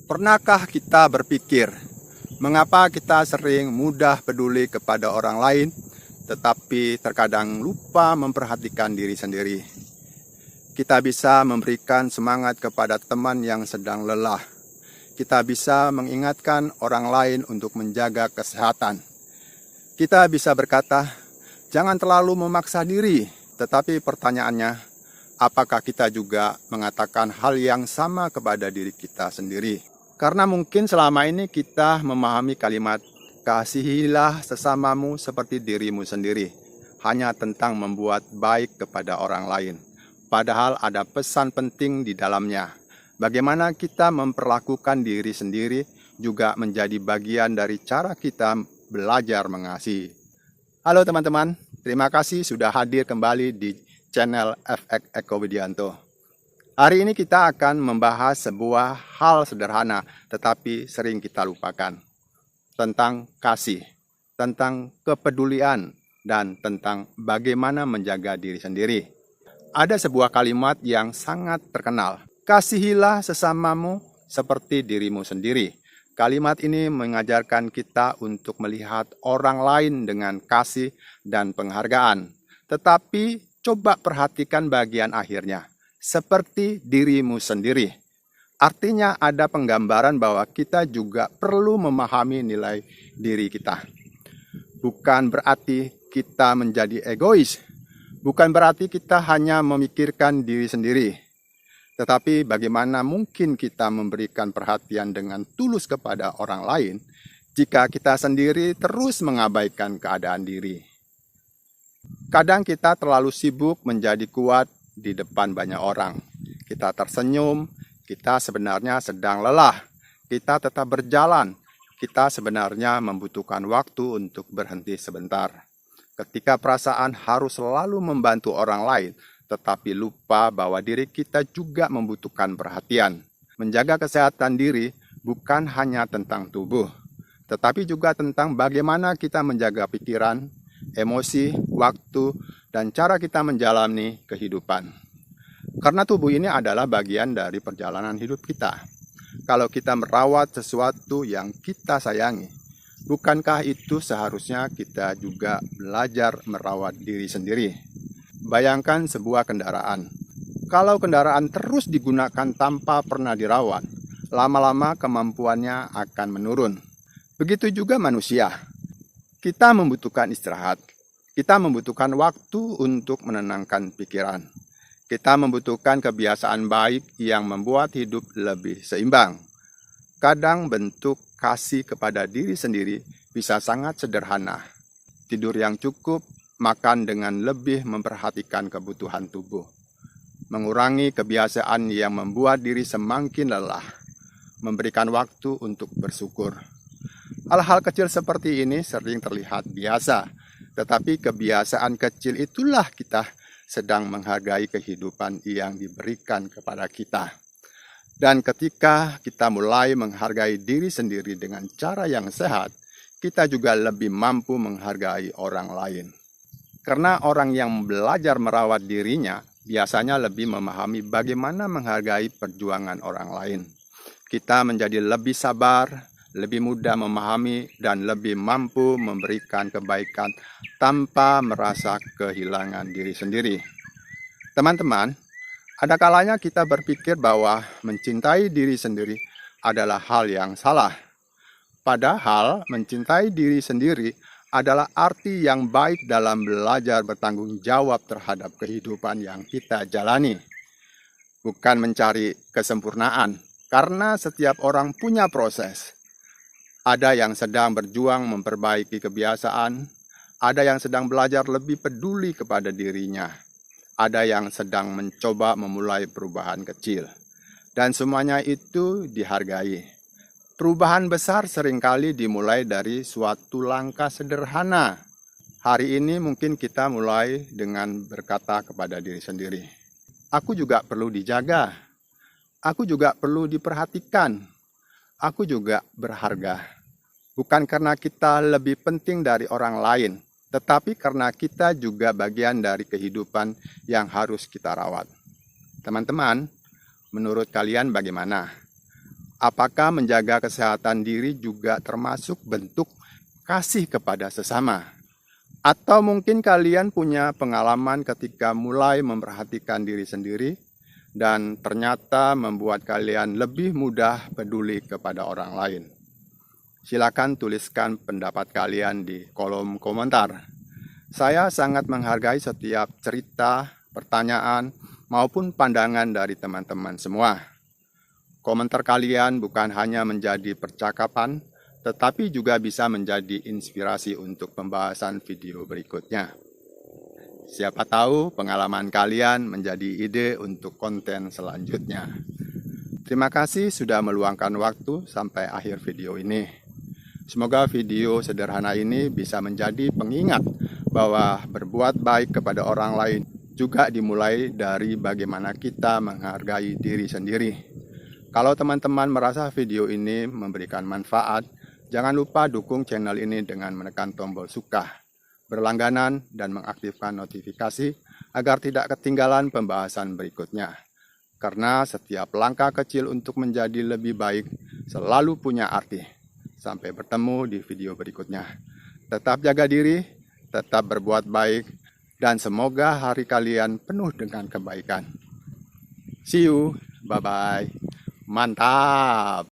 Pernahkah kita berpikir, mengapa kita sering mudah peduli kepada orang lain, tetapi terkadang lupa memperhatikan diri sendiri? Kita bisa memberikan semangat kepada teman yang sedang lelah. Kita bisa mengingatkan orang lain untuk menjaga kesehatan. Kita bisa berkata, jangan terlalu memaksa diri, tetapi pertanyaannya, apakah kita juga mengatakan hal yang sama kepada diri kita sendiri? Karena mungkin selama ini kita memahami kalimat kasihilah sesamamu seperti dirimu sendiri hanya tentang membuat baik kepada orang lain. Padahal ada pesan penting di dalamnya. Bagaimana kita memperlakukan diri sendiri juga menjadi bagian dari cara kita belajar mengasihi. Halo teman-teman, terima kasih sudah hadir kembali di channel FX Eko Widianto. Hari ini kita akan membahas sebuah hal sederhana tetapi sering kita lupakan. Tentang kasih, tentang kepedulian, dan tentang bagaimana menjaga diri sendiri. Ada sebuah kalimat yang sangat terkenal. Kasihilah sesamamu seperti dirimu sendiri. Kalimat ini mengajarkan kita untuk melihat orang lain dengan kasih dan penghargaan. Tetapi coba perhatikan bagian akhirnya. Seperti dirimu sendiri. Artinya ada penggambaran bahwa kita juga perlu memahami nilai diri kita. Bukan berarti kita menjadi egois. Bukan berarti kita hanya memikirkan diri sendiri. Tetapi bagaimana mungkin kita memberikan perhatian dengan tulus kepada orang lain jika kita sendiri terus mengabaikan keadaan diri? Kadang kita terlalu sibuk menjadi kuat di depan banyak orang. Kita tersenyum, kita sebenarnya sedang lelah. Kita tetap berjalan, kita sebenarnya membutuhkan waktu untuk berhenti sebentar. Ketika perasaan harus selalu membantu orang lain, tetapi lupa bahwa diri kita juga membutuhkan perhatian. Menjaga kesehatan diri bukan hanya tentang tubuh, tetapi juga tentang bagaimana kita menjaga pikiran, emosi, waktu, dan cara kita menjalani kehidupan. Karena tubuh ini adalah bagian dari perjalanan hidup kita. Kalau kita merawat sesuatu yang kita sayangi, bukankah itu seharusnya kita juga belajar merawat diri sendiri? Bayangkan sebuah kendaraan. Kalau kendaraan terus digunakan tanpa pernah dirawat, lama-lama kemampuannya akan menurun. Begitu juga manusia. Kita membutuhkan istirahat. Kita membutuhkan waktu untuk menenangkan pikiran. Kita membutuhkan kebiasaan baik yang membuat hidup lebih seimbang. Kadang bentuk kasih kepada diri sendiri bisa sangat sederhana. Tidur yang cukup, makan dengan lebih memperhatikan kebutuhan tubuh, mengurangi kebiasaan yang membuat diri semakin lelah, memberikan waktu untuk bersyukur. Hal-hal kecil seperti ini sering terlihat biasa, tetapi kebiasaan kecil itulah kita sedang menghargai kehidupan yang diberikan kepada kita. Dan ketika kita mulai menghargai diri sendiri dengan cara yang sehat, kita juga lebih mampu menghargai orang lain. Karena orang yang belajar merawat dirinya biasanya lebih memahami bagaimana menghargai perjuangan orang lain. Kita menjadi lebih sabar, lebih mudah memahami, dan lebih mampu memberikan kebaikan tanpa merasa kehilangan diri sendiri. Teman-teman, ada kalanya kita berpikir bahwa mencintai diri sendiri adalah hal yang salah. Padahal mencintai diri sendiri adalah arti yang baik dalam belajar bertanggung jawab terhadap kehidupan yang kita jalani. Bukan mencari kesempurnaan, karena setiap orang punya proses. Ada yang sedang berjuang memperbaiki kebiasaan, ada yang sedang belajar lebih peduli kepada dirinya, ada yang sedang mencoba memulai perubahan kecil. Dan semuanya itu dihargai. Perubahan besar seringkali dimulai dari suatu langkah sederhana. Hari ini mungkin kita mulai dengan berkata kepada diri sendiri, aku juga perlu dijaga, aku juga perlu diperhatikan, aku juga berharga. Bukan karena kita lebih penting dari orang lain, tetapi karena kita juga bagian dari kehidupan yang harus kita rawat. Teman-teman, menurut kalian bagaimana? Apakah menjaga kesehatan diri juga termasuk bentuk kasih kepada sesama? Atau mungkin kalian punya pengalaman ketika mulai memperhatikan diri sendiri dan ternyata membuat kalian lebih mudah peduli kepada orang lain. Silakan tuliskan pendapat kalian di kolom komentar. Saya sangat menghargai setiap cerita, pertanyaan, maupun pandangan dari teman-teman semua. Komentar kalian bukan hanya menjadi percakapan, tetapi juga bisa menjadi inspirasi untuk pembahasan video berikutnya. Siapa tahu pengalaman kalian menjadi ide untuk konten selanjutnya. Terima kasih sudah meluangkan waktu sampai akhir video ini. Semoga video sederhana ini bisa menjadi pengingat bahwa berbuat baik kepada orang lain juga dimulai dari bagaimana kita menghargai diri sendiri. Kalau teman-teman merasa video ini memberikan manfaat, jangan lupa dukung channel ini dengan menekan tombol suka, berlangganan, dan mengaktifkan notifikasi agar tidak ketinggalan pembahasan berikutnya. Karena setiap langkah kecil untuk menjadi lebih baik selalu punya arti. Sampai bertemu di video berikutnya. Tetap jaga diri, tetap berbuat baik, dan semoga hari kalian penuh dengan kebaikan. See you, bye-bye. Mantap!